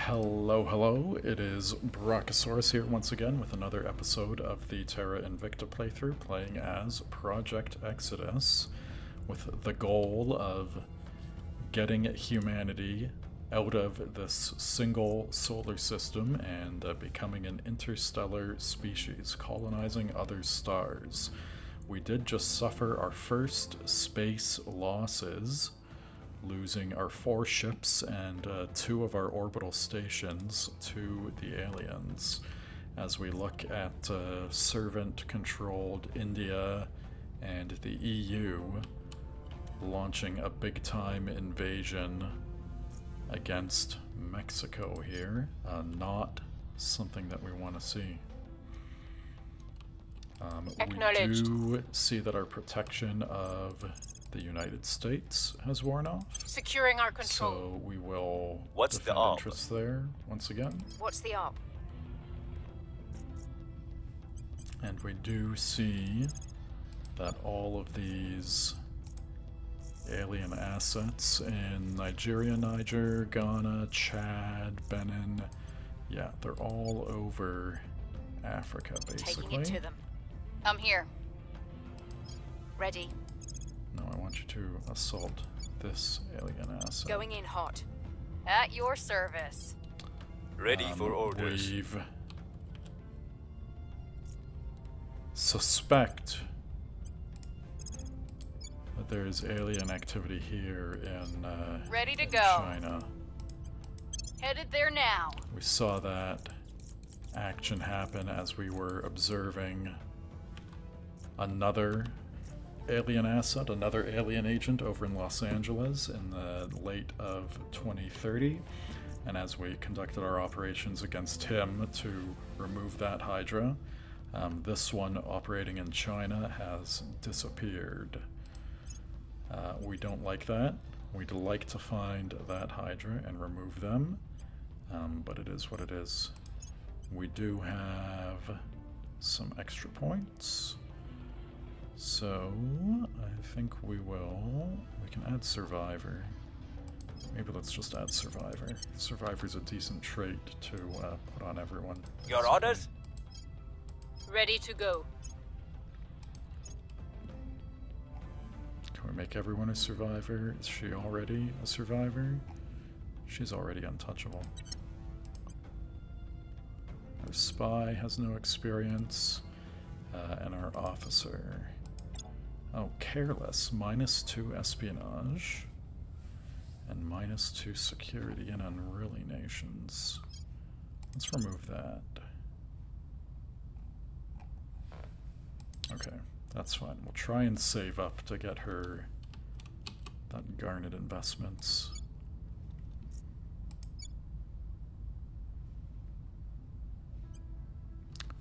Hello, hello. It is Brachiosaurus here once again with another episode of the Terra Invicta playthrough, playing as Project Exodus, with the goal of getting humanity out of this single solar system and becoming an interstellar species, colonizing other stars. We did just suffer our first space losses, losing our 4 ships and 2 of our orbital stations to the aliens, as we look at servant-controlled India and the EU launching a big-time invasion against Mexico here. Not something that we want to see. We do see that our protection of the United States has worn off. Securing our control. So we will What's defend the op? interests there once again. What's the op? And we do see that all of these alien assets in Nigeria, Niger, Ghana, Chad, Benin, yeah, they're all over Africa, basically. Taking it to them. I'm here. Ready. No, I want you to assault this alien asset. Going in hot. At your service. Ready for orders. We suspect that there is alien activity here in Ready to in go. China. Headed there now. We saw that action happen as we were observing another alien asset, another alien agent over in Los Angeles in the late of 2030. And as we conducted our operations against him to remove that Hydra, this one operating in China has disappeared. We don't like that. We'd like to find that Hydra and remove them, but it is what it is. We do have some extra points. So, I think we can add Survivor. Maybe let's just add Survivor. Survivor's a decent trait to put on everyone. Your orders? Ready to go. Can we make everyone a Survivor? Is she already a Survivor? She's already untouchable. Our spy has no experience, and our officer... Oh, careless. -2 espionage. And -2 security in unruly nations. Let's remove that. Okay, that's fine. We'll try and save up to get her that garnet investments.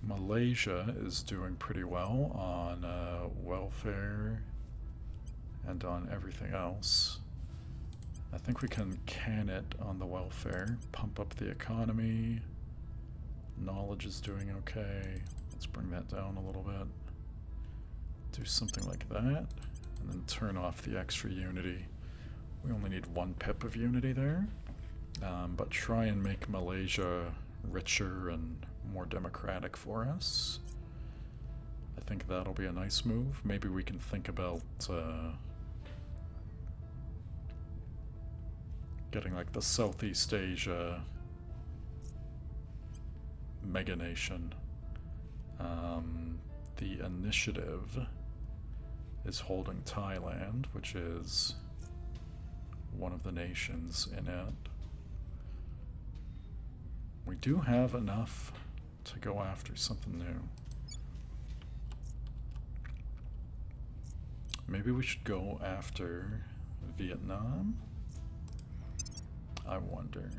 Malaysia is doing pretty well on welfare and on everything else. I think we can it on the welfare, pump up the economy. Knowledge is doing okay. Let's bring that down a little bit. Do something like that, and then turn off the extra unity. We only need 1 pip of unity there, but try and make Malaysia richer and more democratic for us. I think that'll be a nice move. Maybe we can think about getting like the Southeast Asia mega nation. The initiative is holding Thailand, which is one of the nations in it. We do have enough to go after something new. Maybe we should go after Vietnam? I wonder.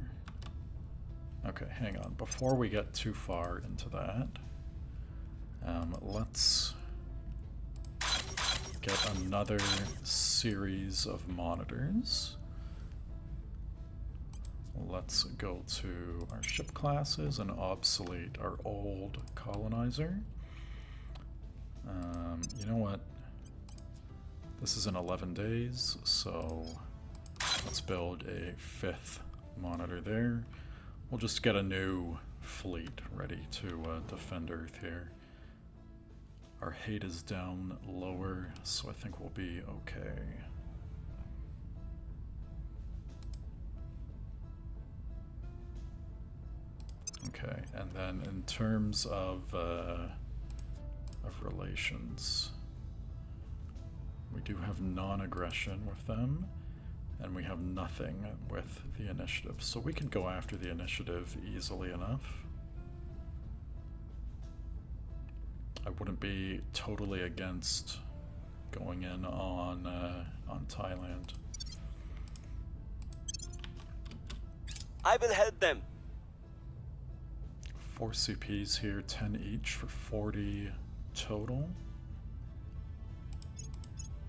Okay, hang on. Before we get too far into that, let's get another series of monitors. Let's go to our ship classes and obsolete our old colonizer. You know what? This is in 11 days, so let's build a 5th monitor there. We'll just get a new fleet ready to defend Earth here. Our hate is down lower, so I think we'll be okay. Okay, and then in terms of relations, we do have non-aggression with them, and we have nothing with the initiative, so we can go after the initiative easily enough. I wouldn't be totally against going in on Thailand. I will help them. 4 CPs here, 10 each for 40 total.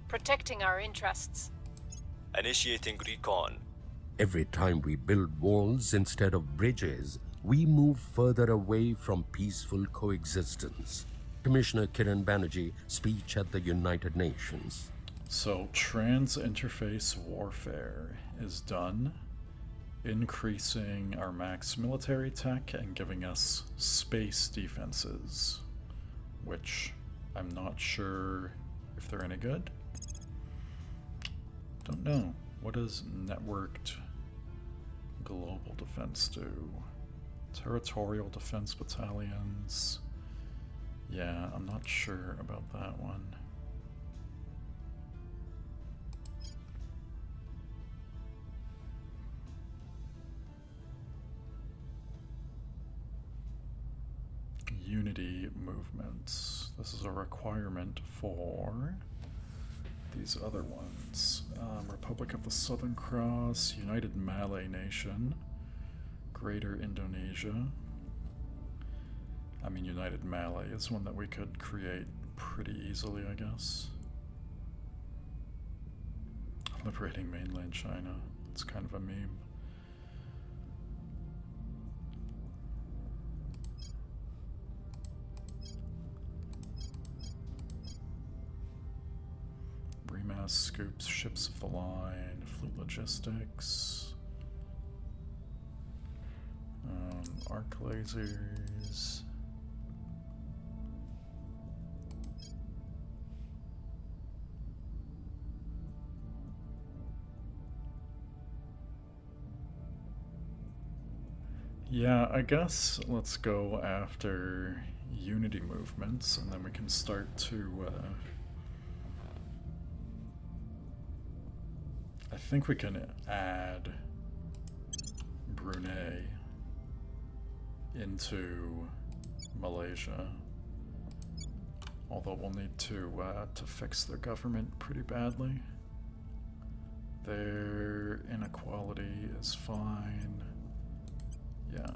Protecting our interests. Initiating recon. Every time we build walls instead of bridges, we move further away from peaceful coexistence. Commissioner Kiran Banerjee, speech at the United Nations. So, trans-interface warfare is done, increasing our max military tech and giving us space defenses, which I'm not sure if they're any good. Don't know. What does networked global defense do? Territorial defense battalions. Yeah, I'm not sure about that one. Unity movements. This is a requirement for these other ones. Republic of the Southern Cross, United Malay Nation, Greater Indonesia. I mean, United Malay is one that we could create pretty easily, I guess. Liberating mainland China. It's kind of a meme. Remass scoops, ships of the line, fleet logistics, arc lasers. Yeah, I guess let's go after Unity movements, and then we can start to, I think we can add Brunei into Malaysia, although we'll need to fix their government pretty badly. Their inequality is fine. Yeah,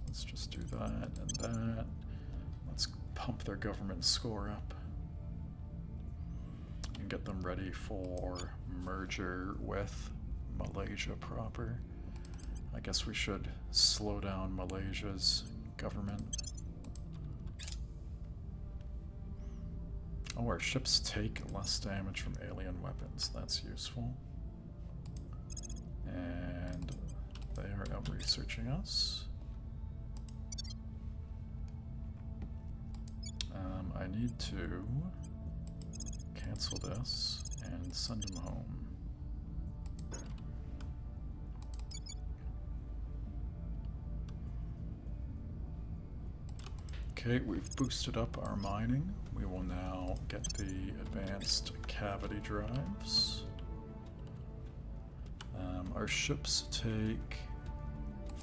let's just do that and that. Let's pump their government score up and get them ready for merger with Malaysia proper. I guess we should slow down Malaysia's government. Oh, our ships take less damage from alien weapons. That's useful. And they are out researching us. I need to cancel this and send him home. Okay, we've boosted up our mining. We will now get the advanced cavity drives. Our ships take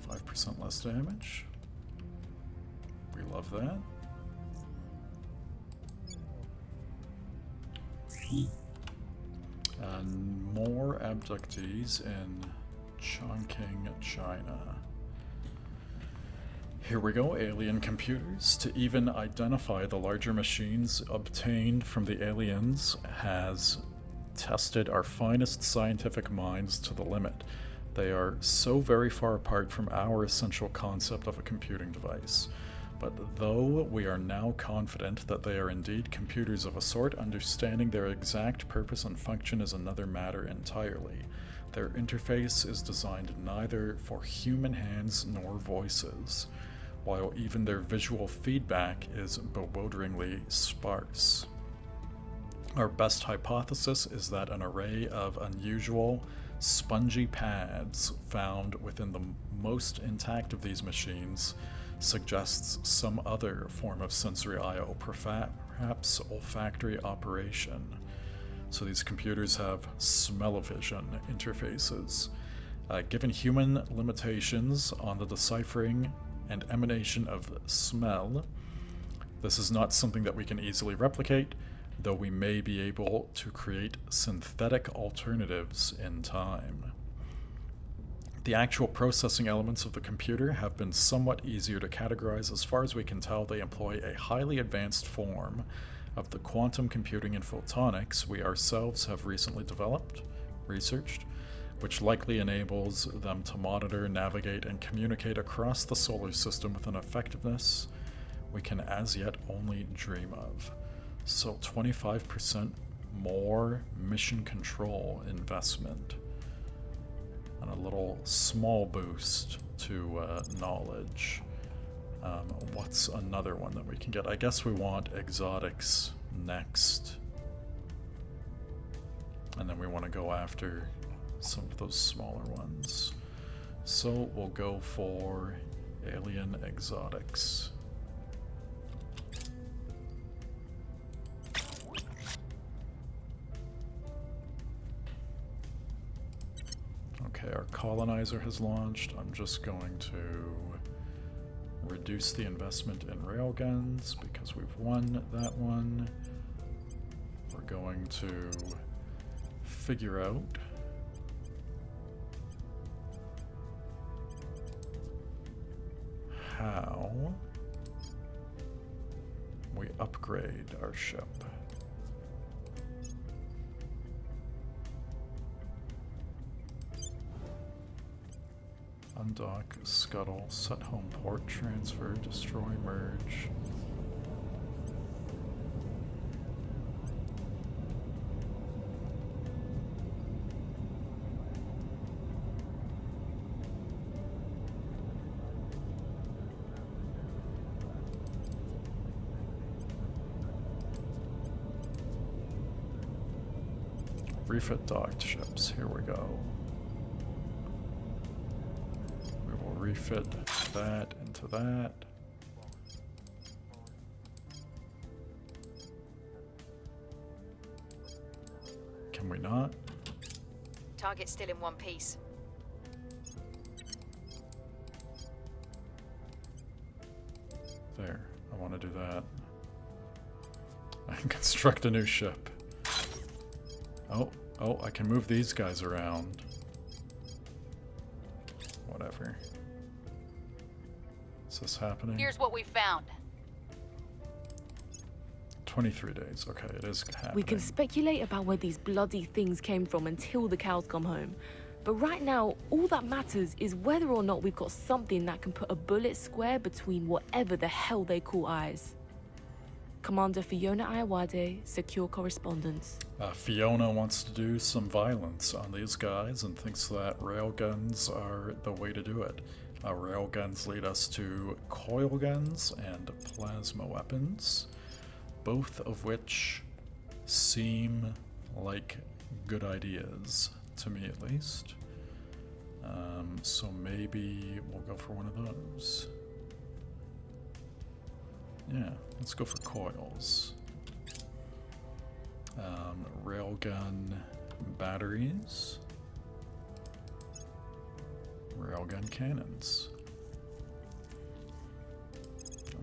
5% less damage. We love that. And more abductees in Chongqing, China. Here we go, alien computers. To even identify the larger machines obtained from the aliens has tested our finest scientific minds to the limit. They are so very far apart from our essential concept of a computing device. But though we are now confident that they are indeed computers of a sort, understanding their exact purpose and function is another matter entirely. Their interface is designed neither for human hands nor voices, while even their visual feedback is bewilderingly sparse. Our best hypothesis is that an array of unusual, spongy pads found within the most intact of these machines suggests some other form of sensory I/O, perhaps olfactory operation. So these computers have smell-o-vision interfaces. Given human limitations on the deciphering and emanation of smell, this is not something that we can easily replicate, though we may be able to create synthetic alternatives in time. The actual processing elements of the computer have been somewhat easier to categorize. As far as we can tell, they employ a highly advanced form of the quantum computing and photonics we ourselves have recently researched, which likely enables them to monitor, navigate, and communicate across the solar system with an effectiveness we can as yet only dream of. So 25% more mission control investment, and a little small boost to knowledge. What's another one that we can get? I guess we want exotics next. And then we want to go after some of those smaller ones. So we'll go for alien exotics. Okay, our colonizer has launched. I'm just going to reduce the investment in railguns because we've won that one. We're going to figure out how we upgrade our ship. Undock, scuttle, set home port, transfer, destroy, merge. Refit docked ships, here we go. Refit that into that. Can we not? Target's still in one piece. There, I want to do that. I can construct a new ship. Oh, I can move these guys around. Whatever. Is this happening? Here's what we found. 23 days. Okay, it is happening. We can speculate about where these bloody things came from until the cows come home. But right now, all that matters is whether or not we've got something that can put a bullet square between whatever the hell they call eyes. Commander Fiona Ayawade, secure correspondence. Fiona wants to do some violence on these guys and thinks that railguns are the way to do it. Railguns lead us to coil guns and plasma weapons, both of which seem like good ideas, to me at least. So maybe we'll go for one of those. Yeah, let's go for coils. Railgun batteries. Railgun cannons.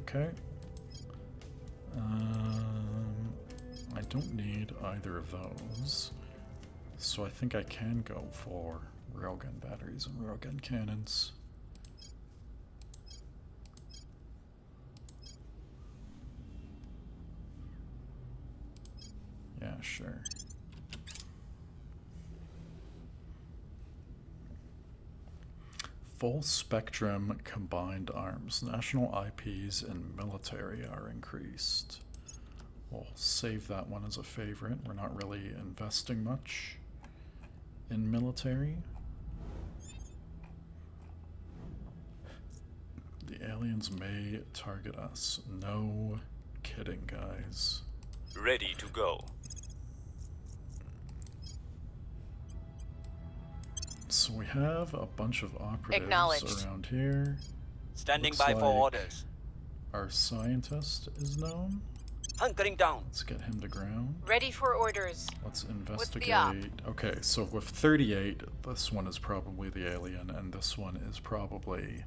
Okay. I don't need either of those. So I think I can go for railgun batteries and railgun cannons. Yeah, sure. Full spectrum combined arms. National IPs and military are increased. We'll save that one as a favorite. We're not really investing much. in military. The aliens may target us. No kidding, guys. Ready to go. So we have a bunch of operatives Acknowledged. around here. Standing Looks by for like orders. our scientist is known. Hunkering down. Let's get him to ground. Ready for orders. Let's the op? investigate. Okay, so with 38, this one is probably the alien, and this one is probably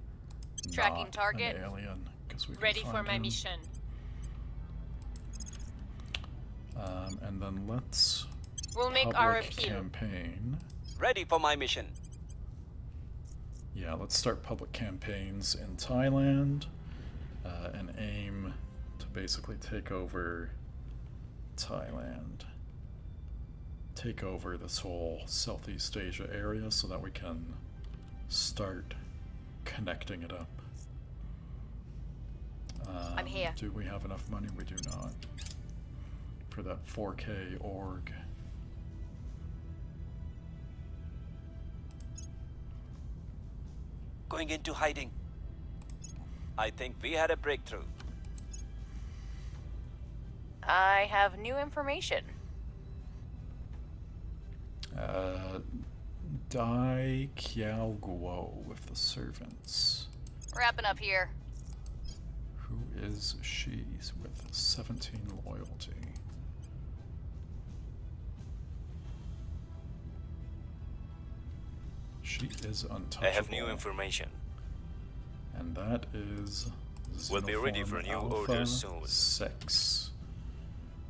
Tracking not target. an alien, because we can Ready for find my him. mission. And then let's We'll make public our appeal. campaign. Ready for my mission. Yeah, let's start public campaigns in Thailand and aim to basically take over Thailand. Take over this whole Southeast Asia area so that we can start connecting it up. I'm here. Do we have enough money? We do not. For that 4K org. Going into hiding. I think we had a breakthrough. I have new information. Dai Kiao Guo with the servants. Wrapping up here. Who is she with 17 loyalty? She is untouchable. I have new information. And that is We'll be ready for new Alpha orders soon. 6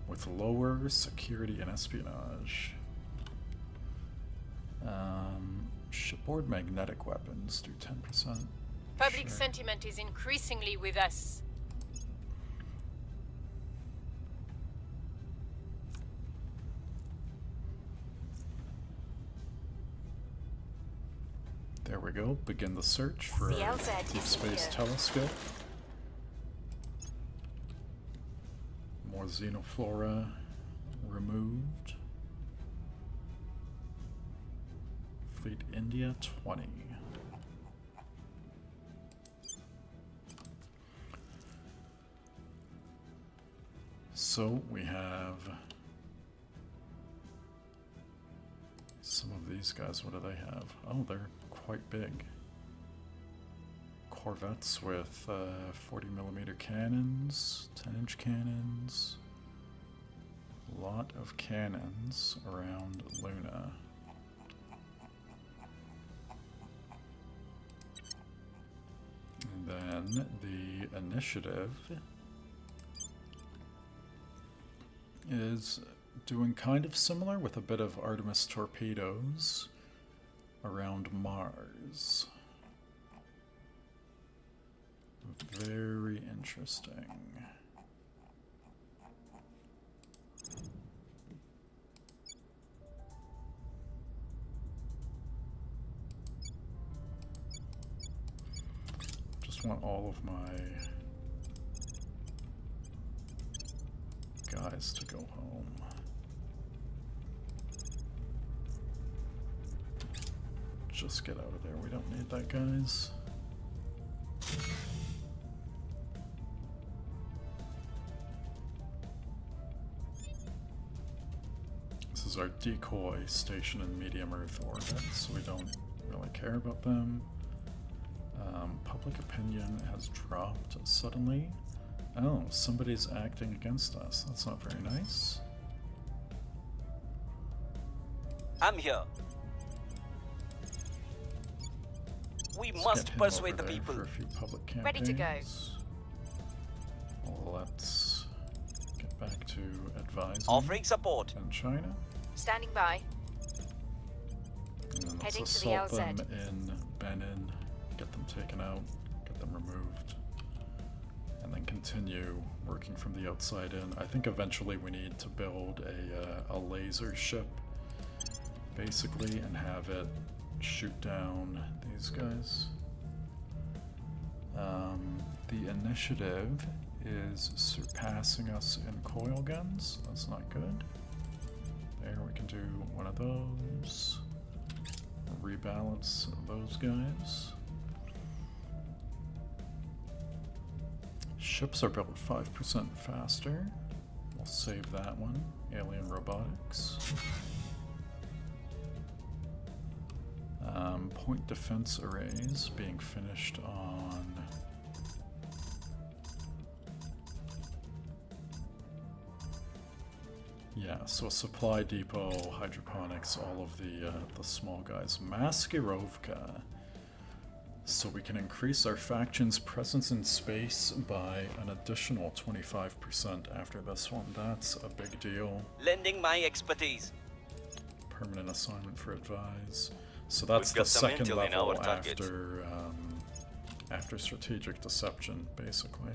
with lower security and espionage. Shipboard magnetic weapons do 10%. Public Sure. sentiment is increasingly with us. There we go. Begin the search for The our LZ deep is space here. telescope. More xenoflora removed. Fleet India 20. So we have some of these guys. What do they have? Oh, they're quite big. Corvettes with 40mm cannons, 10-inch cannons. A lot of cannons around Luna. And then the initiative is doing kind of similar with a bit of Artemis torpedoes around Mars. Very interesting. Just want all of my guys to go home. Just get out of there. We don't need that, guys. This is our decoy station in medium Earth orbit, so we don't really care about them. Public opinion has dropped suddenly. Oh, somebody's acting against us. That's not very nice. I'm here. We Let's must get him persuade over the there people. for a few public campaigns. Ready to go. Let's get back to advising Offering support. in China. Standing by. And then let's Heading to the assault them LZ. in Benin, get them taken out, get them removed, and then continue working from the outside in. I think eventually we need to build a laser ship, basically, and have it shoot down these guys. The initiative is surpassing us in coil guns. That's not good. There, we can do one of those. rebalance those guys. Ships are built 5% faster. We'll save that one. Alien robotics. Point defense arrays being finished on. Yeah, so a supply depot, hydroponics, all of the small guys. Maskirovka. So we can increase our faction's presence in space by an additional 25% after this one. That's a big deal. Lending my expertise. Permanent assignment for advise. So that's We've the got some second intel in level our target. after strategic deception, basically.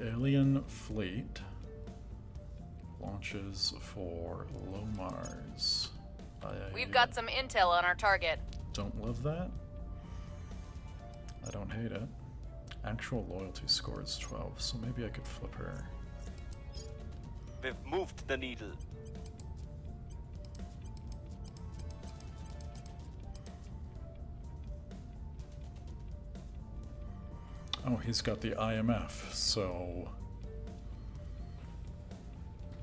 Alien fleet launches for low Mars. We've got some intel on our target. Don't love that. I don't hate it. Actual loyalty score is 12, so maybe I could flip her. We've moved the needle. Oh, he's got the IMF, so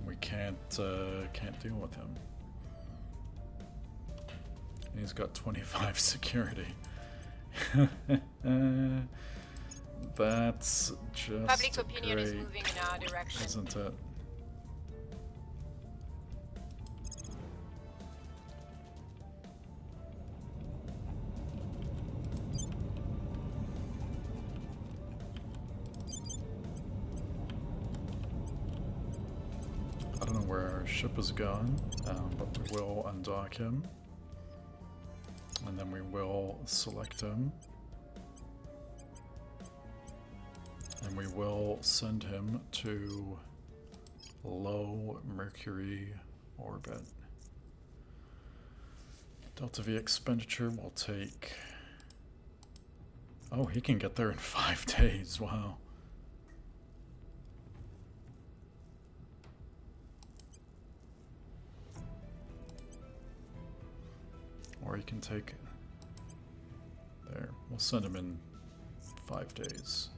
we can't deal with him. He's got 25 security. That's just Public opinion great, is moving in our direction. isn't it? I don't know where our ship has gone, but we will undock him. And then we will select him. And we will send him to low Mercury orbit. Delta V expenditure will take... Oh, he can get there in 5 days, wow. Or he can take... There, we'll send him in 5 days.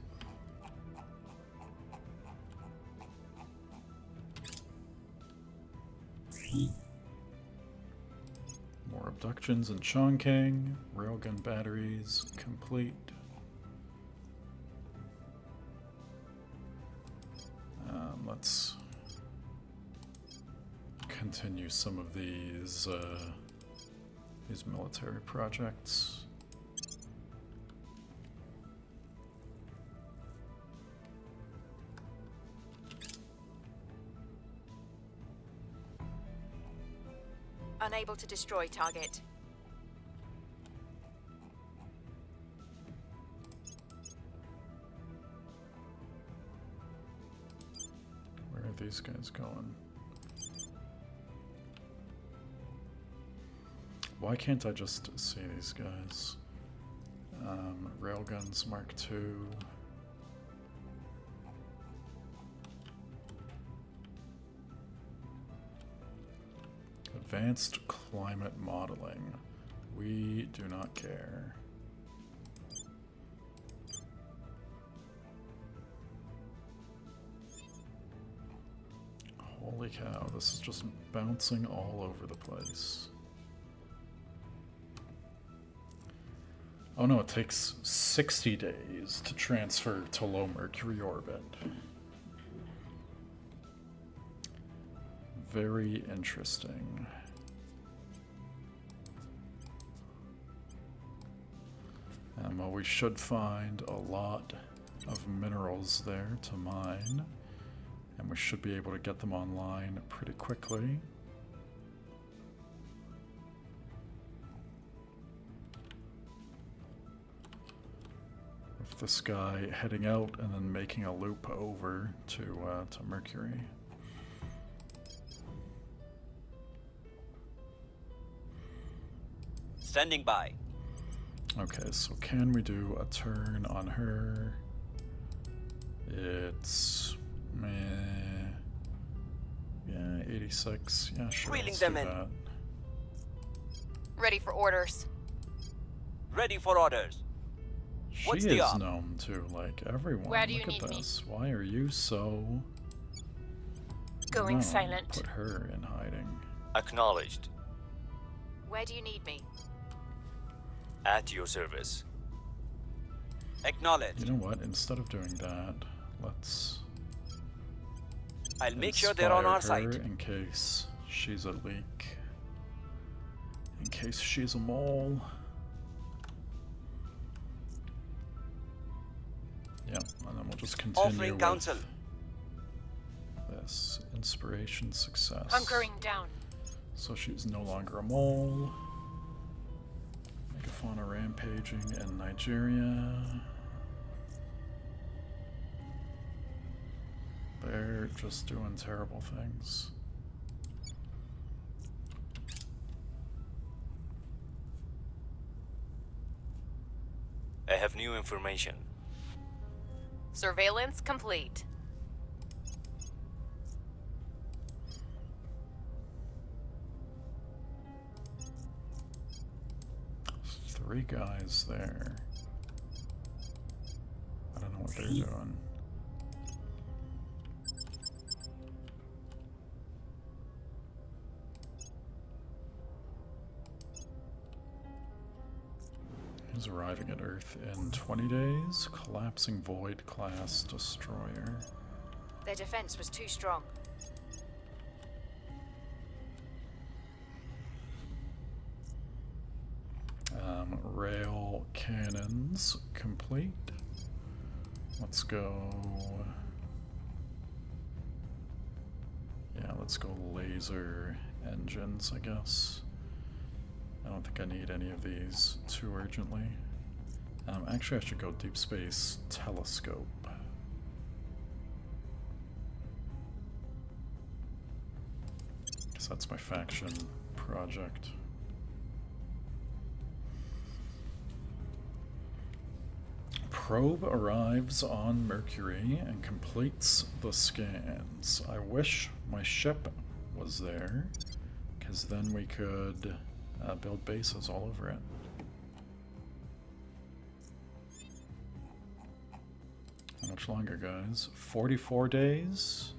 More abductions in Chongqing. Railgun batteries complete. Let's continue some of these military projects. Unable to destroy target. Where are these guys going? Why can't I just see these guys? Railguns Mark II. Advanced climate modeling. We do not care. Holy cow, this is just bouncing all over the place. Oh no, it takes 60 days to transfer to low Mercury orbit. Very interesting. Well, we should find a lot of minerals there to mine, and we should be able to get them online pretty quickly. With this guy heading out and then making a loop over to Mercury. Standing by. Okay, so can we do a turn on her? It's... meh. Yeah, 86. Yeah, sure, Wheeling let's them do in. that. Ready for orders. Ready for orders. She What's is the op? known to, like, everyone. Where do you Look need at me? this. Why are you so... Going No, silent. Put her in hiding. Acknowledged. Where do you need me? At your service. Acknowledged. You know what? Instead of doing that, let's... I'll make sure they're on our inspire her side. in case she's a leak. In case she's a mole. Yeah, and then we'll just continue Offering with counsel. this. Inspiration success. Hunkering down. So she's no longer a mole. Megafauna rampaging in Nigeria. They're just doing terrible things. I have new information. Surveillance complete. Three guys there. I don't know what they're doing. He's arriving at Earth in 20 days. Collapsing Void class destroyer. Their defense was too strong. Rail cannons complete. Let's go. Yeah, let's go laser engines, I guess. I don't think I need any of these too urgently. Actually, I should go deep space telescope. Because that's my faction project. Probe arrives on Mercury and completes the scans. I wish my ship was there, because then we could build bases all over it. How much longer, guys? 44 days?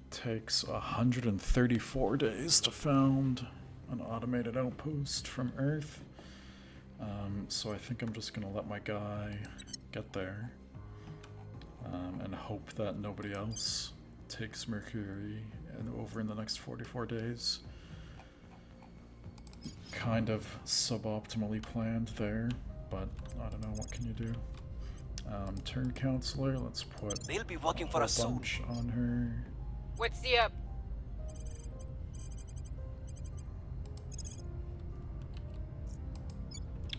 Takes 134 days to found an automated outpost from Earth. So I think I'm just gonna let my guy get there and hope that nobody else takes Mercury and over in the next 44 days. Kind of suboptimally planned there, but I don't know, what can you do? Turn counselor, let's put They'll be working a for whole us soon. bunch on her. What's the up?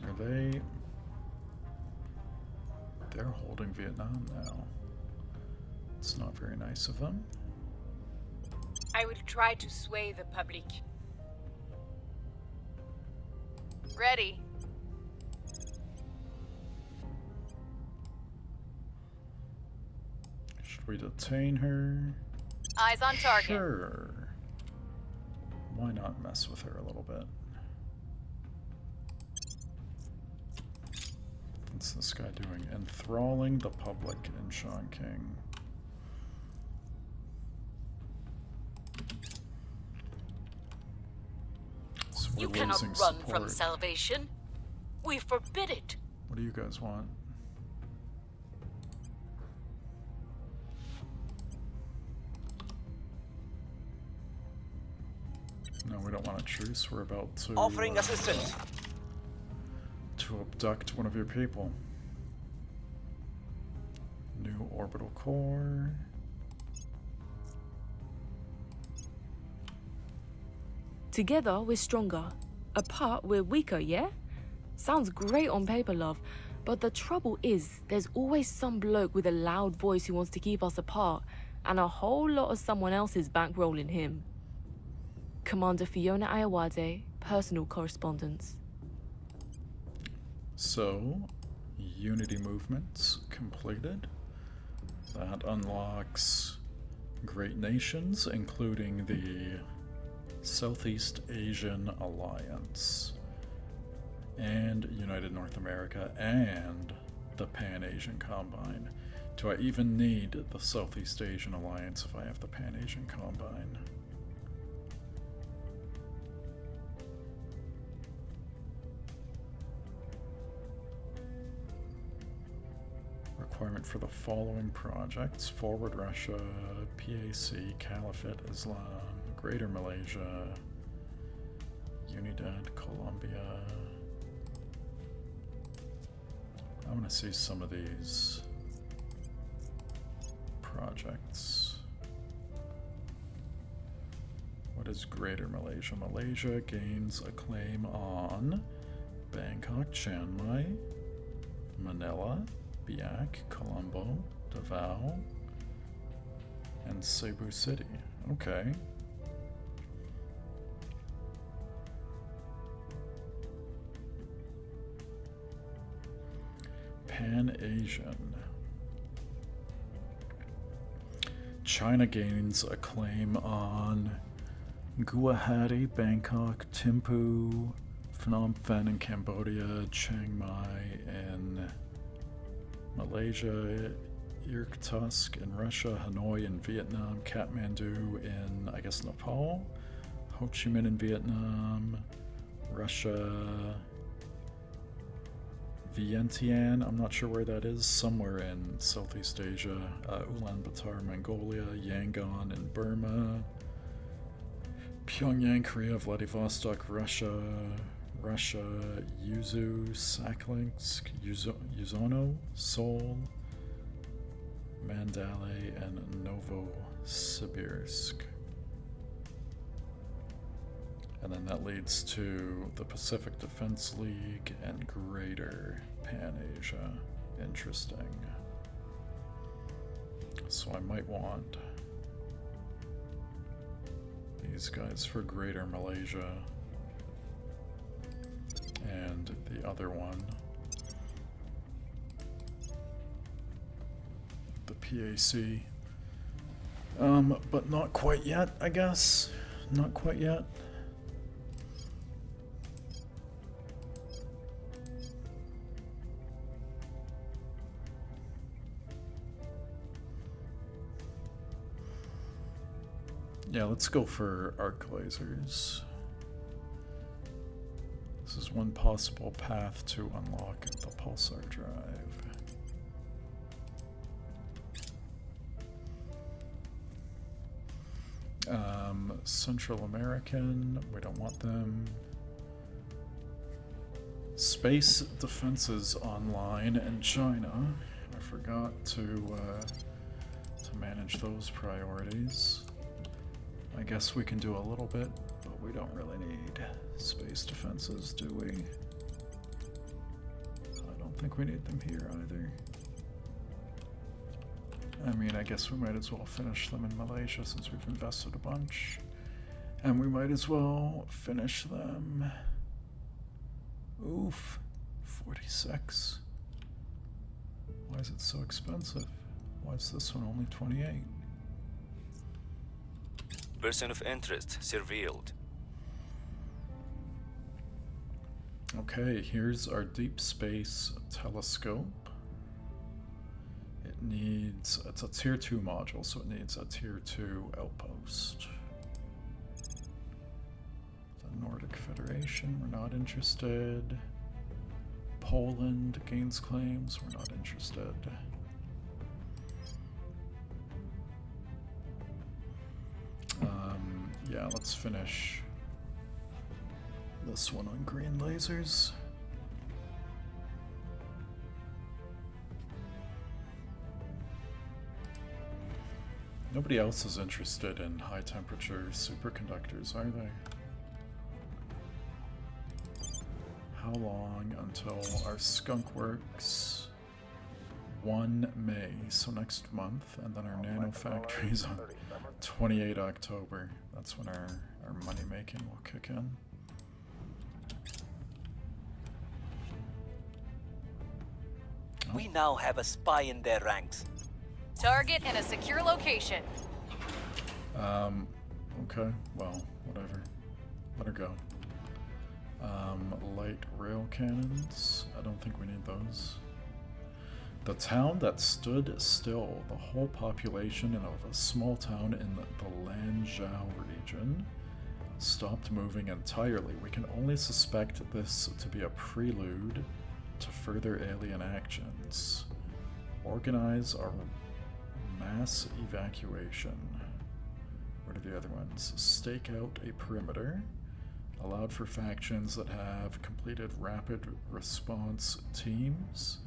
Are they... They're holding Vietnam now. It's not very nice of them. I will try to sway the public. Ready. Should we detain her? Eyes on target. Sure. Why not mess with her a little bit? What's this guy doing? Enthralling the public in Chongqing. So we're You cannot losing run support. from salvation. We forbid it. What do you guys want? No, we don't want a truce. We're about to Offering assistance. to abduct one of your people. New orbital core. Together, we're stronger. Apart, we're weaker, yeah? Sounds great on paper, love. But the trouble is, there's always some bloke with a loud voice who wants to keep us apart, and a whole lot of someone else's bankrolling him. Commander Fiona Ayawade, personal correspondence. So, Unity movements completed. That unlocks great nations, including the Southeast Asian Alliance, and United North America, and the Pan-Asian Combine. Do I even need the Southeast Asian Alliance if I have the Pan-Asian Combine? Requirement for the following projects: Forward Russia, PAC, Caliphate Islam, Greater Malaysia, Unidad, Colombia. I want to see some of these projects. What is Greater Malaysia? Malaysia gains a claim on Bangkok, Chiang Mai, Manila, Biak, Colombo, Davao, and Cebu City. Okay. Pan-Asian. China gains a claim on Guwahati, Bangkok, Thimphu, Phnom Penh in Cambodia, Chiang Mai in Malaysia, Irkutsk in Russia, Hanoi in Vietnam, Kathmandu in, I guess, Nepal, Ho Chi Minh in Vietnam, Russia, Vientiane, I'm not sure where that is, somewhere in Southeast Asia, Ulaanbaatar, Mongolia, Yangon in Burma, Pyongyang, Korea, Vladivostok, Russia, Yuzu, Sakhalinsk, Yuzono, Seoul, Mandalay, and Novosibirsk. And then that leads to the Pacific Defense League and Greater Pan-Asia. Interesting. So I might want these guys for Greater Malaysia. And the other one, the PAC. But not quite yet, I guess. Not quite yet. Yeah, let's go for arc lasers. This is one possible path to unlock the pulsar drive. Central American, we don't want them. Space defenses online in China. I forgot to manage those priorities. I guess we can do a little bit, but we don't really need space defenses, do we? I don't think we need them here either. I mean, I guess we might as well finish them in Malaysia since we've invested a bunch. And we might as well finish them. Oof, 46. Why is it so expensive? Why is this one only 28? Person of interest revealed. Okay, here's our deep space telescope. It needs, it's a tier 2 module, so it needs a tier 2 outpost. The Nordic Federation, we're not interested. Poland gains claims, we're not interested. Yeah, let's finish this one on green lasers. Nobody else is interested in high temperature superconductors, are they? How long until our skunk works? 1 May, so next month, and then our nano factories on 28 October. That's when our money making will kick in. We now have a spy in their ranks. Target and a secure location. Okay, well, whatever. Let her go. Light rail cannons. I don't think we need those. The town that stood still, the whole population of a small town in the Lanzhou region, stopped moving entirely. We can only suspect this to be a prelude to further alien actions. Organize a mass evacuation. What are the other ones? Stake out a perimeter. Allowed for factions that have completed rapid response teams.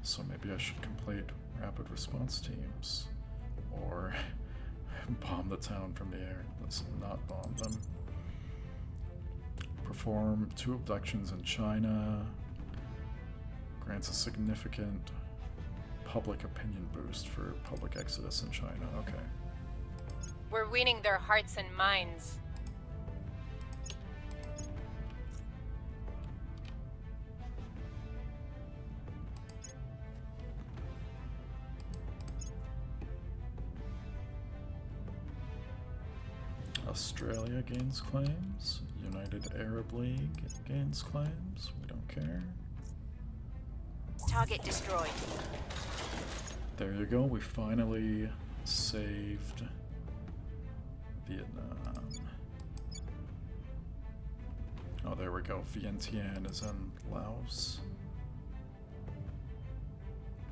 So maybe I should complete rapid response teams. Or bomb the town from the air. Let's not bomb them. Perform 2 abductions in China. Grants a significant public opinion boost for public exodus in China. Okay. We're winning their hearts and minds. Australia gains claims. United Arab League gains claims. We don't care. Target destroyed. There you go. We finally saved Vietnam. Oh, there we go. Vientiane is in Laos.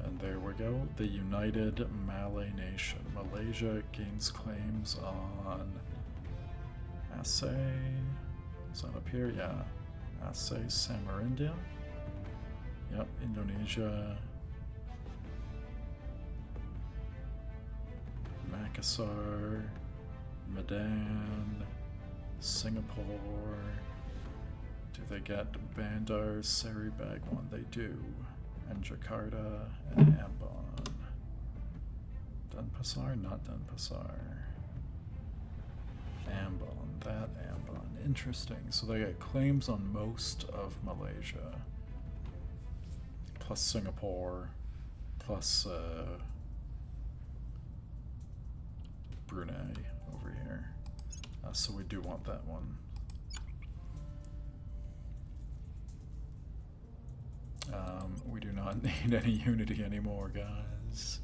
And there we go. The United Malay Nation. Malaysia gains claims on Aceh. Is that up here? Yeah. Aceh, Samarinda. Yep, Indonesia. Makassar. Medan. Singapore. Do they get Bandar Seri Begawan? They do. And Jakarta and Ambon. Denpasar? Not Denpasar. Ambon, that Ambon. Interesting. So they get claims on most of Malaysia. Plus Singapore. Plus Brunei over here. So we do want that one. We do not need any unity anymore, guys.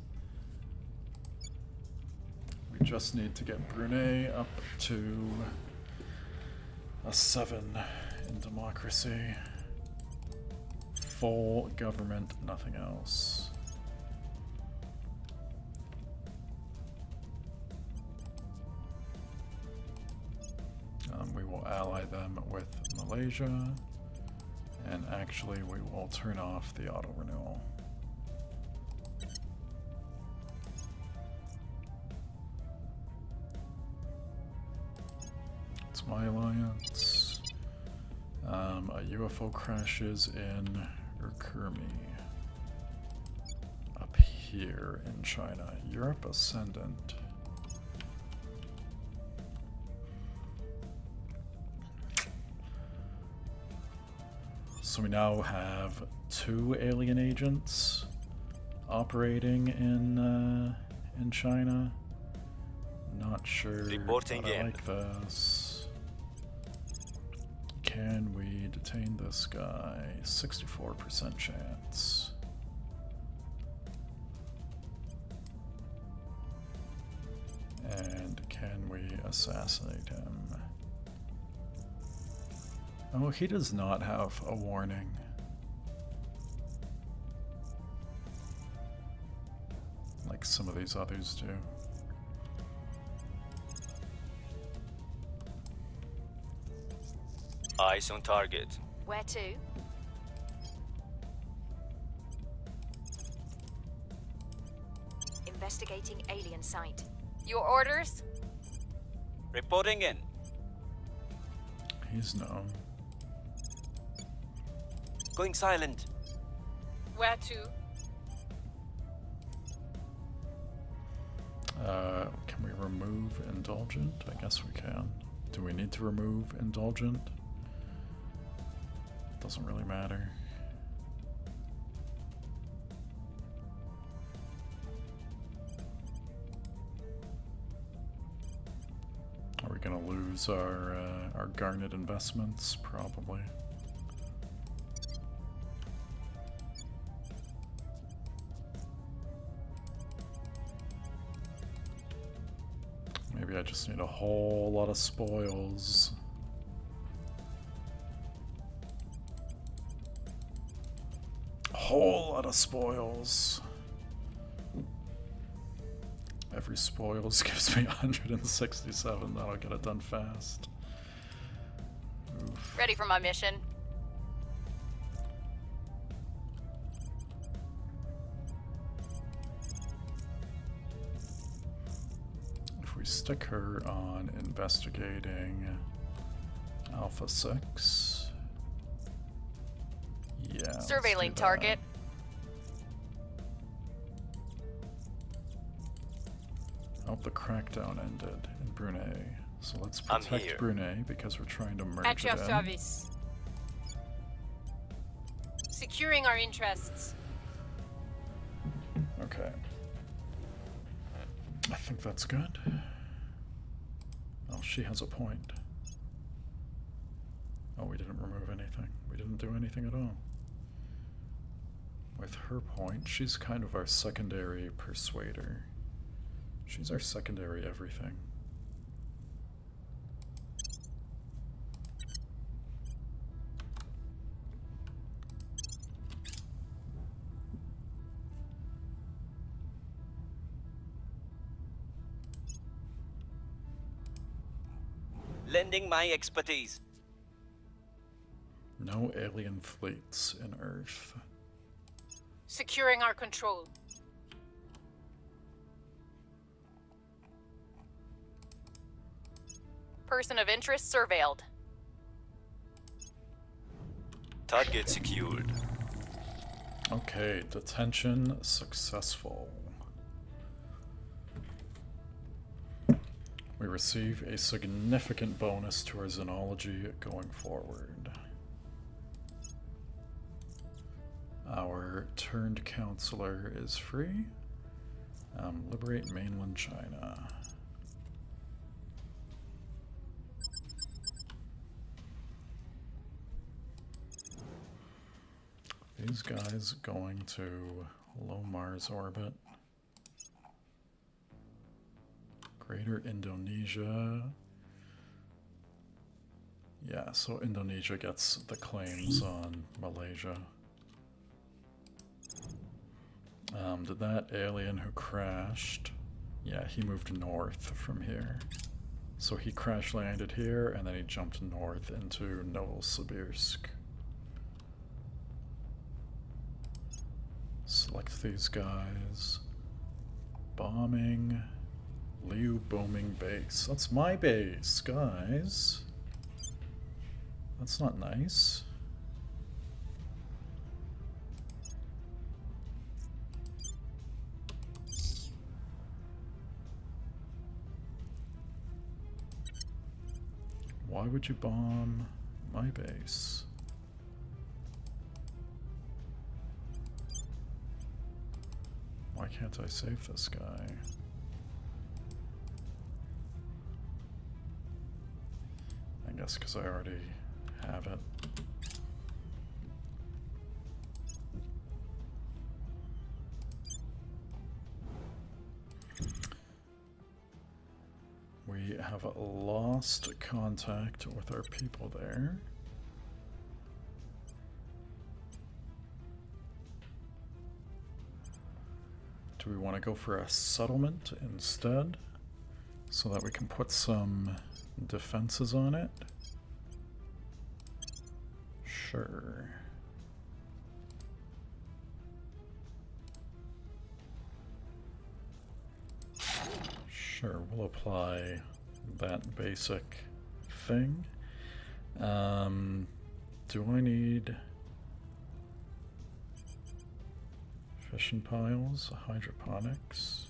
We just need to get Brunei up to a 7 in democracy. Full government, nothing else. We will ally them with Malaysia. And actually, we will turn off the auto renewal. It's my alliance. A UFO crashes in Urkurmi. Up here in China. Europe Ascendant. So we now have 2 alien agents operating in China. Not sure Reporting that I in. like this. Can we detain this guy? 64% chance. And can we assassinate him? Oh, he does not have a warning. Like some of these others do. Eyes on target. Where to? Investigating alien site. Your orders? Reporting in. He's no. Going silent. Where to? Can we remove Indulgent? I guess we can. Do we need to remove Indulgent? Doesn't really matter. we gonna lose our garnet investments? Probably. Maybe I just need a whole lot of spoils. A whole lot of spoils. Every spoils gives me 167. That'll get it done fast. Oof. Ready for my mission. If we stick her on investigating Alpha 6. Yeah. let's Surveilling do that. target. Oh, the crackdown ended in Brunei. So let's I'm protect here. Brunei because we're trying to merge At your it in. service. Securing our interests. Okay. I think that's good. Oh, she has a point. Oh, we didn't remove anything. We didn't do anything at all. With her point, she's kind of our secondary persuader. She's our secondary everything. Lending my expertise. No alien fleets in Earth. Securing our control. Person of interest surveilled. Target secured. Okay, detention successful. We receive a significant bonus to our xenology going forward. Our turned counselor is free. Liberate mainland China. These guys going to low Mars orbit. Greater Indonesia. Yeah, so Indonesia gets the claims on Malaysia. Did that alien who crashed? Yeah, he moved north from here. So he crash landed here and then he jumped north into Novosibirsk. Select these guys. Bombing. Liu booming base. That's my base, guys. That's not nice. Why would you bomb my base? Why can't I save this guy? I guess because I already have it. We have lost contact with our people there. Do we want to go for a settlement instead so that we can put some defenses on it? Sure. Sure, we'll apply that basic thing. Do I need fishing piles, hydroponics?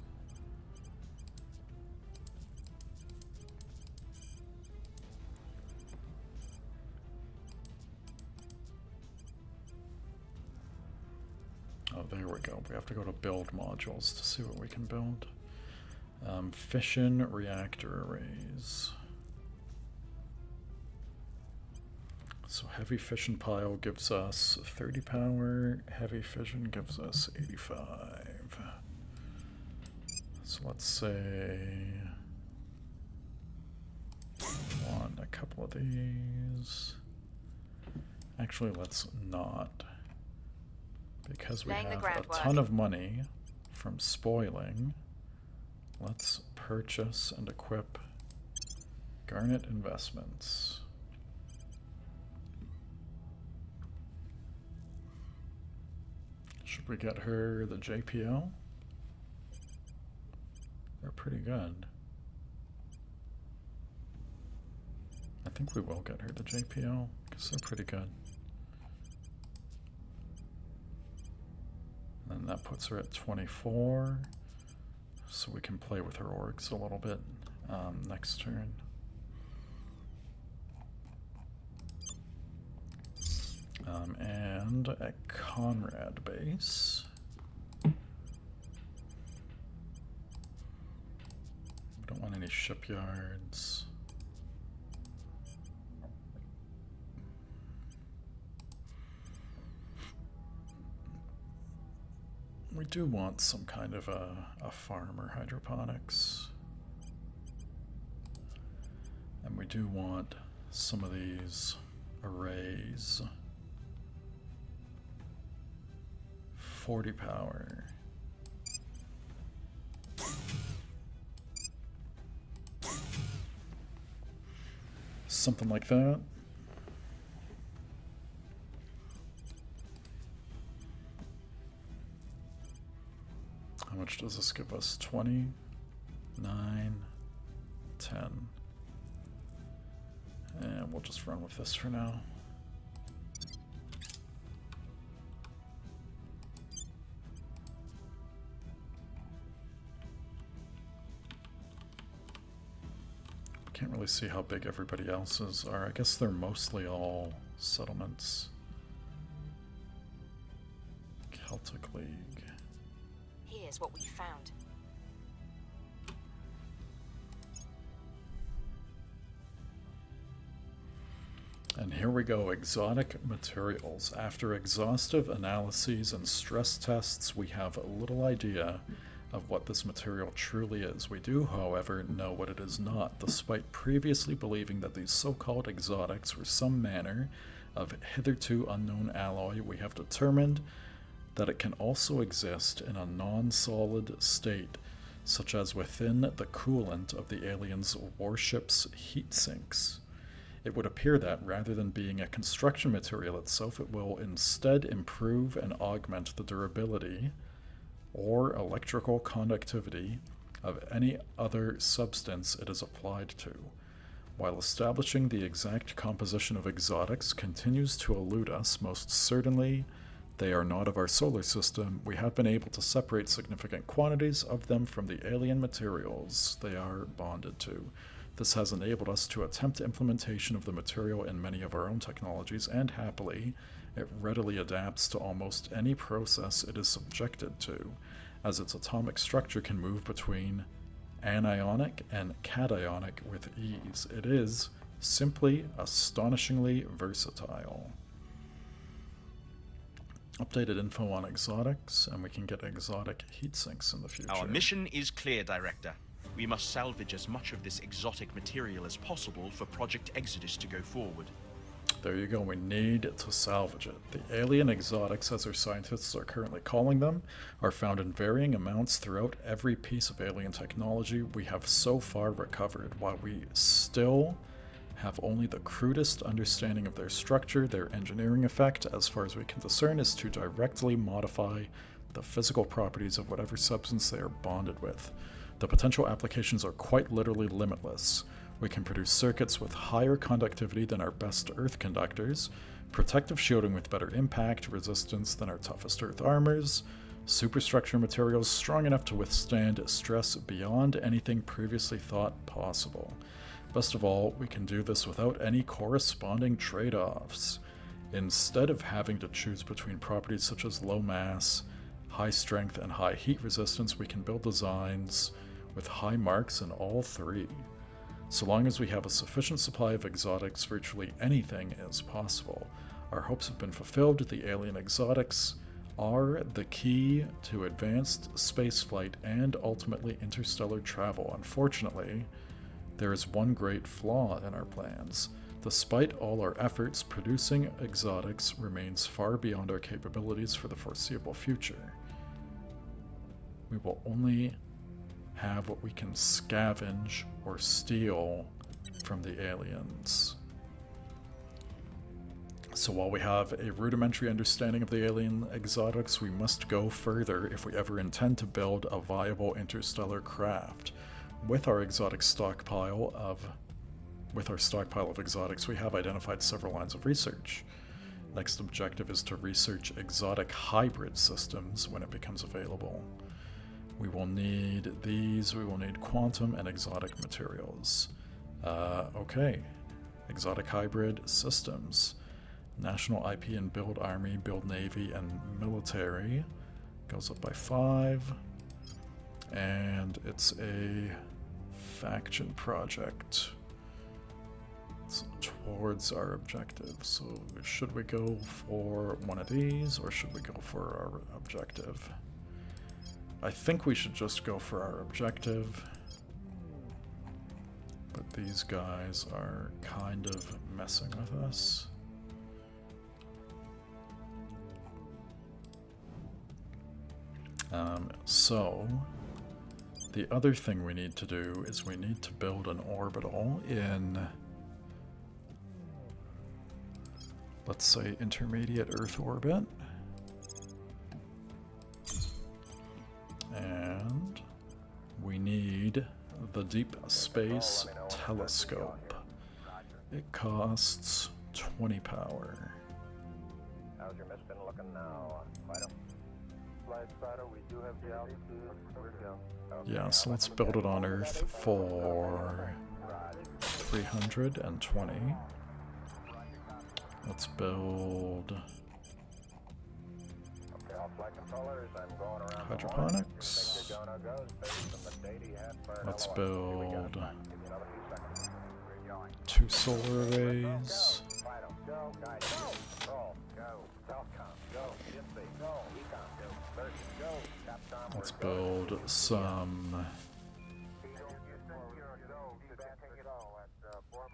Oh, there we go. We have to go to build modules to see what we can build. Fission reactor arrays. So heavy fission pile gives us 30 power, heavy fission gives us 85. So let's say want a couple of these. Actually, let's not. Because we Laying the have a groundwork. ton of money from spoiling, let's purchase and equip Garnet investments. Should we get her the JPL? They're pretty good. I think we will get her the JPL because they're pretty good. And then that puts her at 24, so we can play with her orgs a little bit next turn. And a Conrad base. We don't want any shipyards. We do want some kind of a farm or hydroponics. And we do want some of these arrays. 40 power. Something like that. How much does this give us? 20, 9, 10. And we'll just run with this for now. Can't really see how big everybody else's are. I guess they're mostly all settlements. Celtic League. Here's what we found. And here we go, exotic materials. After exhaustive analyses and stress tests, we have a little idea of what this material truly is. We do, however, know what it is not, despite previously believing that these so-called exotics were some manner of hitherto unknown alloy. We have determined that it can also exist in a non-solid state, such as within the coolant of the aliens' warship's heat sinks. It would appear that, rather than being a construction material itself, it will instead improve and augment the durability or electrical conductivity of any other substance it is applied to. While establishing the exact composition of exotics continues to elude us, most certainly they are not of our solar system, we have been able to separate significant quantities of them from the alien materials they are bonded to. This has enabled us to attempt implementation of the material in many of our own technologies, and happily, it readily adapts to almost any process it is subjected to, as its atomic structure can move between anionic and cationic with ease. It is simply astonishingly versatile. Updated info on exotics, and we can get exotic heat sinks in the future. Our mission is clear, Director. We must salvage as much of this exotic material as possible for Project Exodus to go forward. There you go, we need to salvage it. The alien exotics, as our scientists are currently calling them, are found in varying amounts throughout every piece of alien technology we have so far recovered. While we still have only the crudest understanding of their structure, their engineering effect, as far as we can discern, is to directly modify the physical properties of whatever substance they are bonded with. The potential applications are quite literally limitless. We can produce circuits with higher conductivity than our best Earth conductors, protective shielding with better impact resistance than our toughest Earth armors, superstructure materials strong enough to withstand stress beyond anything previously thought possible. Best of all, we can do this without any corresponding trade-offs. Instead of having to choose between properties such as low mass, high strength, and high heat resistance, we can build designs with high marks in all three. So long as we have a sufficient supply of exotics, virtually anything is possible. Our hopes have been fulfilled. The alien exotics are the key to advanced spaceflight and ultimately interstellar travel. Unfortunately, there is one great flaw in our plans. Despite all our efforts, producing exotics remains far beyond our capabilities for the foreseeable future. We will only have what we can scavenge or steal from the aliens. So while we have a rudimentary understanding of the alien exotics, we must go further if we ever intend to build a viable interstellar craft. With our stockpile of exotics, we have identified several lines of research. Next objective is to research exotic hybrid systems when it becomes available. We will need these, we will need quantum and exotic materials. Okay, exotic hybrid systems. National IP and build army, build navy, and military. Goes up by 5. And it's a faction project. It's towards our objective. So should we go for one of these, or should we go for our objective? I think we should just go for our objective. But these guys are kind of messing with us. So the other thing we need to do is we need to build an orbital in, let's say, intermediate Earth orbit. And we need the Deep Space Telescope. It costs 20 power. How's your mist been looking now, Fido? We do have the altitude. Yeah, so let's build it on Earth for 320. Let's build hydroponics. Let's build 2 solar arrays. Let's build some...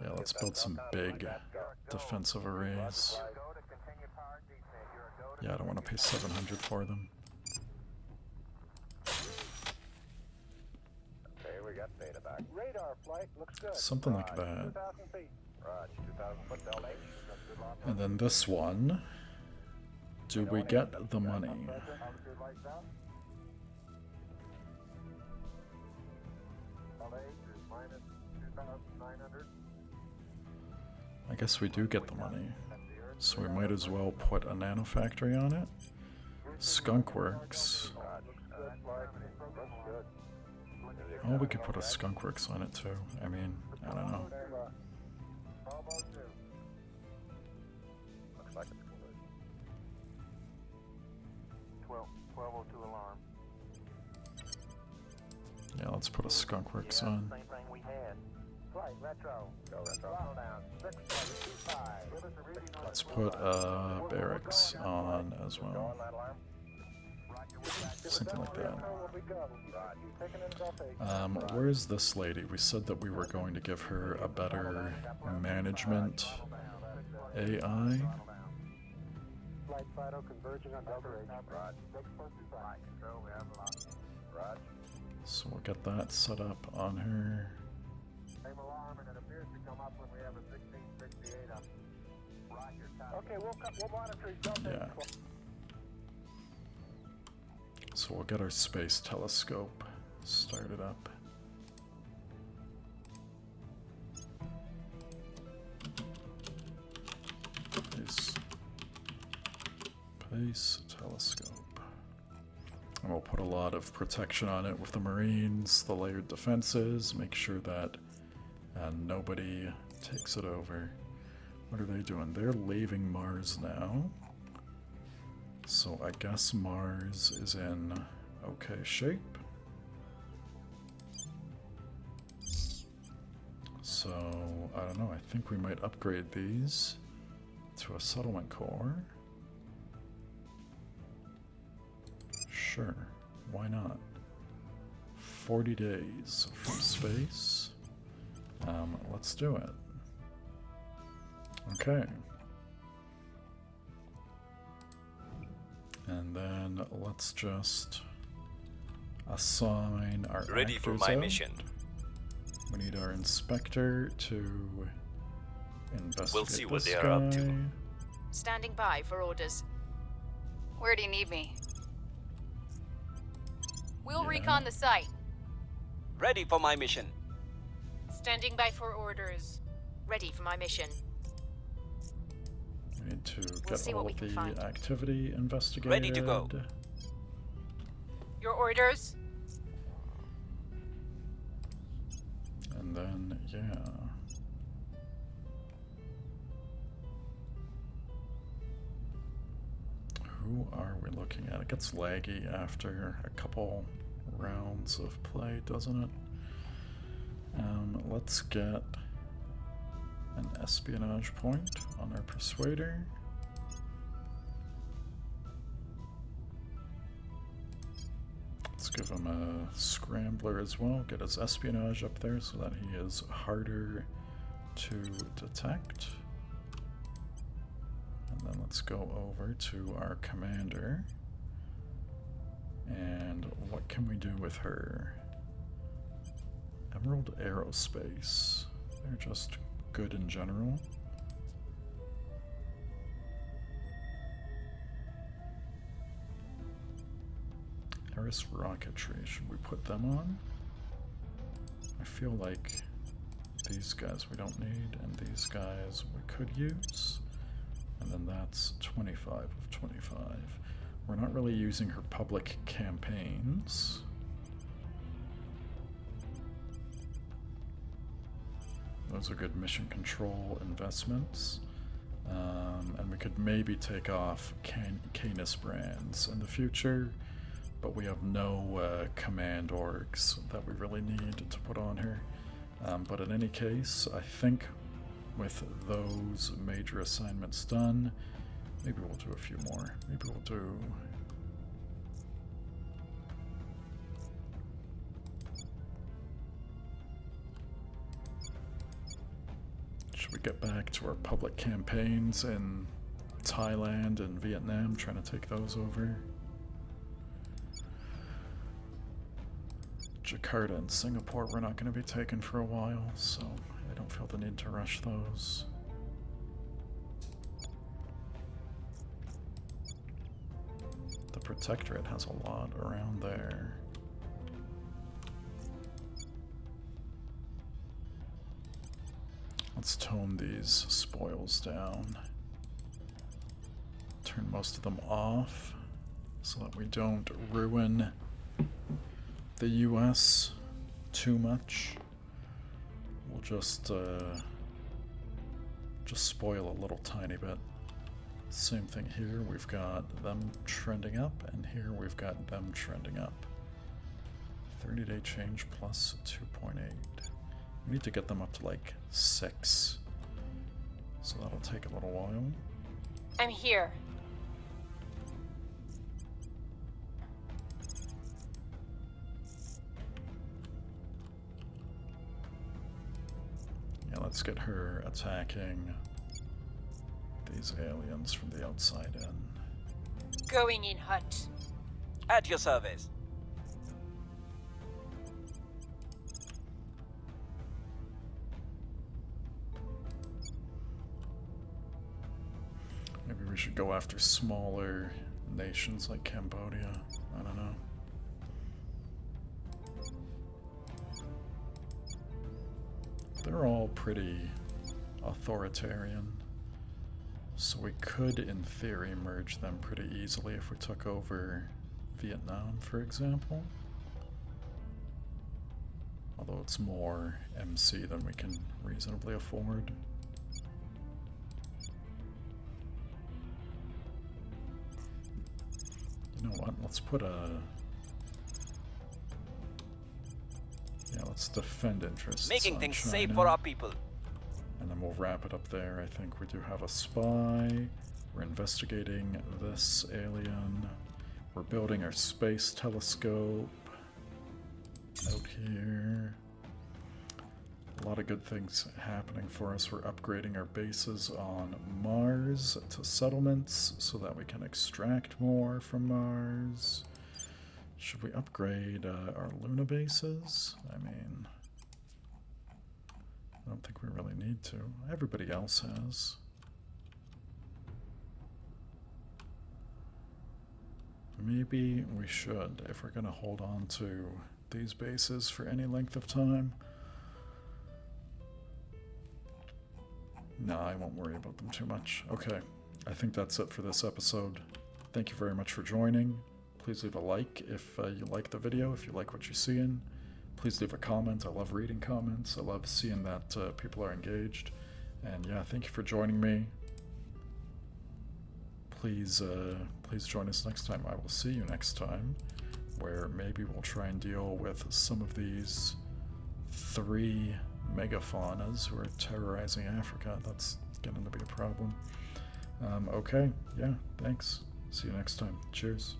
Yeah, let's build some big defensive arrays. Yeah, I don't want to pay 700 for them. Something like that. And then this one, do we get the money? I guess we do get the money, so we might as well put a nanofactory on it. Skunkworks. Oh, we could put a skunkworks on it too. I mean, I don't know. Yeah, let's put a skunkworks on. Let's put barracks on as well. Something like that. Where's this lady? We said that we were going to give her a better management AI. So we'll get that set up on her. Yeah. So we'll get our space telescope started up. Space telescope. And we'll put a lot of protection on it with the Marines, the layered defenses, make sure that nobody takes it over. What are they doing? They're leaving Mars now. So I guess Mars is in okay shape. So, I don't know, I think we might upgrade these to a settlement core. Sure, why not? 40 days from space. Let's do it. Okay. And then let's just assign our Ready for actors my out. mission. We need our inspector to investigate We'll see what this they are up to. guy. Standing by for orders. Where do you need me? We'll Yeah. recon the site. Ready for my mission. Standing by for orders. Ready for my mission. We need to We'll get see all what we of can the find. activity investigated. Ready to go. Your orders? And then, yeah. Who are we looking at? It gets laggy after a couple rounds of play, doesn't it? Let's get an espionage point on our persuader. Let's give him a scrambler as well, get his espionage up there so that he is harder to detect. And then let's go over to our commander. And what can we do with her? Emerald Aerospace. They're just good in general. Harris Rocketry, should we put them on? I feel like these guys we don't need, and these guys we could use. And then that's 25 of 25. We're not really using her public campaigns. Those are good mission control investments. And we could maybe take off Canis brands in the future, but we have no command orgs that we really need to put on her. But in any case, I think with those major assignments done, maybe we'll do a few more. Maybe we'll do... Should we get back to our public campaigns in Thailand and Vietnam, trying to take those over? Jakarta and Singapore we're not going to be taking for a while, so I don't feel the need to rush those. The Protectorate has a lot around there. Let's tone these spoils down. Turn most of them off so that we don't ruin the US too much. We'll just spoil a little tiny bit. Same thing here, we've got them trending up, and here we've got them trending up. 30-day change plus 2.8. We need to get them up to like 6. So that'll take a little while. I'm here. Yeah, let's get her attacking these aliens from the outside in. Going in hot. At your service. Maybe we should go after smaller nations like Cambodia. I don't know. They're all pretty authoritarian. So we could, in theory, merge them pretty easily if we took over Vietnam, for example. Although it's more MC than we can reasonably afford. You know what? Let's put a... let's defend interests Making on things China. safe for our people. And then we'll wrap it up there. I think we do have a spy. We're investigating this alien. We're building our space telescope out here. A lot of good things happening for us. We're upgrading our bases on Mars to settlements so that we can extract more from Mars. Should we upgrade our Luna bases? I mean, I don't think we really need to. Everybody else has. Maybe we should, if we're going to hold on to these bases for any length of time. No, I won't worry about them too much. Okay, I think that's it for this episode. Thank you very much for joining. Please leave a like if you like the video, if you like what you're seeing. Please leave a comment. I love reading comments. I love seeing that people are engaged. And yeah, thank you for joining me. Please join us next time. I will see you next time, where maybe we'll try and deal with some of these 3 megafaunas who are terrorizing Africa. That's getting to be a problem. Okay, yeah, thanks. See you next time. Cheers.